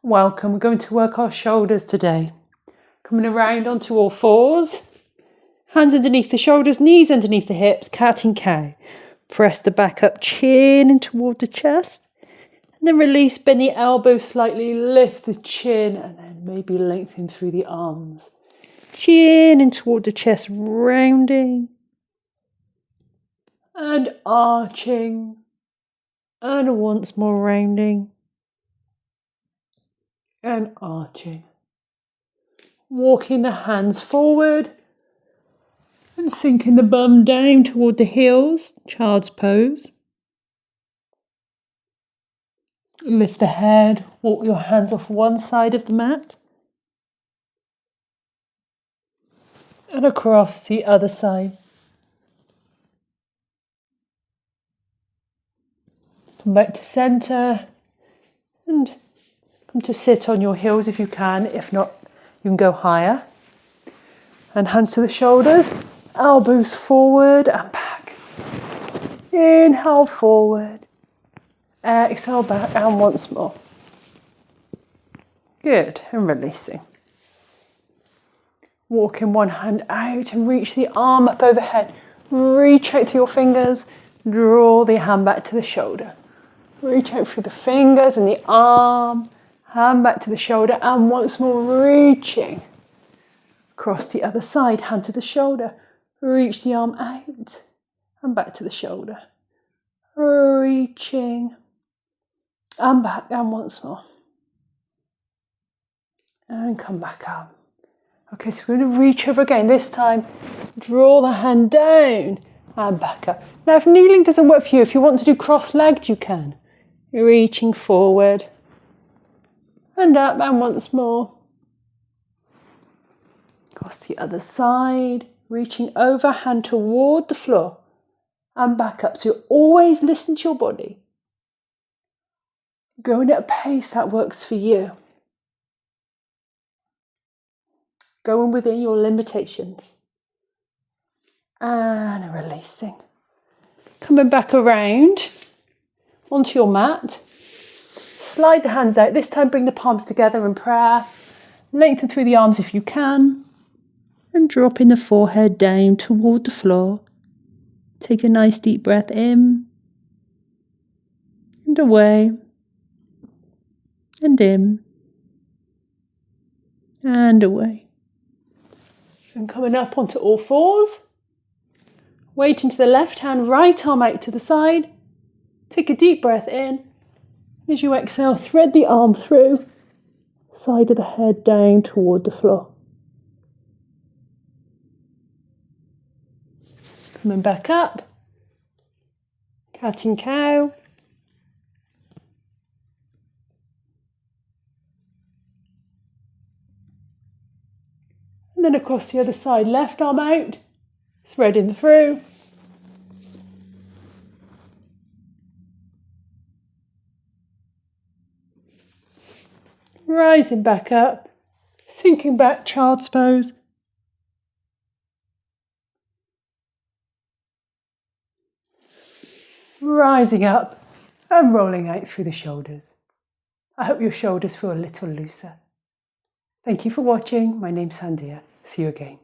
Welcome, we're going to work our shoulders today. Coming around onto all fours. Hands underneath the shoulders, knees underneath the hips, cat and cow. Press the back up, chin in toward the chest. And then release, bend the elbows slightly, lift the chin and then maybe lengthen through the arms. Chin in toward the chest, rounding. And arching. And once more rounding. And arching. Walking the hands forward. And sinking the bum down toward the heels, child's pose. Lift the head, walk your hands off one side of the mat. And across the other side. Come back to centre. And come to sit on your heels if you can. If not, you can go higher. And hands to the shoulders. Elbows forward and back. Inhale forward. Exhale back and once more. Good. And releasing. Walking one hand out and reach the arm up overhead. Reach out through your fingers. Draw the hand back to the shoulder. Reach out through the fingers and the arm. Hand back to the shoulder and once more reaching. Across the other side, hand to the shoulder. Reach the arm out and back to the shoulder. Reaching and back and once more. And come back up. Okay, so we're going to reach over again. This time, draw the hand down and back up. Now, if kneeling doesn't work for you, if you want to do cross-legged, you can. You're reaching forward and up and once more. Across the other side. Reaching over, hand toward the floor and back up. So you always listen to your body. Going at a pace that works for you. Going within your limitations. And releasing. Coming back around onto your mat. Slide the hands out. This time bring the palms together in prayer. Lengthen through the arms if you can. And dropping the forehead down toward the floor. Take a nice deep breath in. And away. And in. And away. And coming up onto all fours. Weight into the left hand, right arm out to the side. Take a deep breath in. As you exhale, thread the arm through. Side of the head down toward the floor. Coming back up. Cat and cow. And then across the other side, left arm out. Threading through. Rising back up. Sinking back, child's pose. Rising up and rolling out through the shoulders. I hope your shoulders feel a little looser. Thank you for watching. My name's Sandhya. See you again.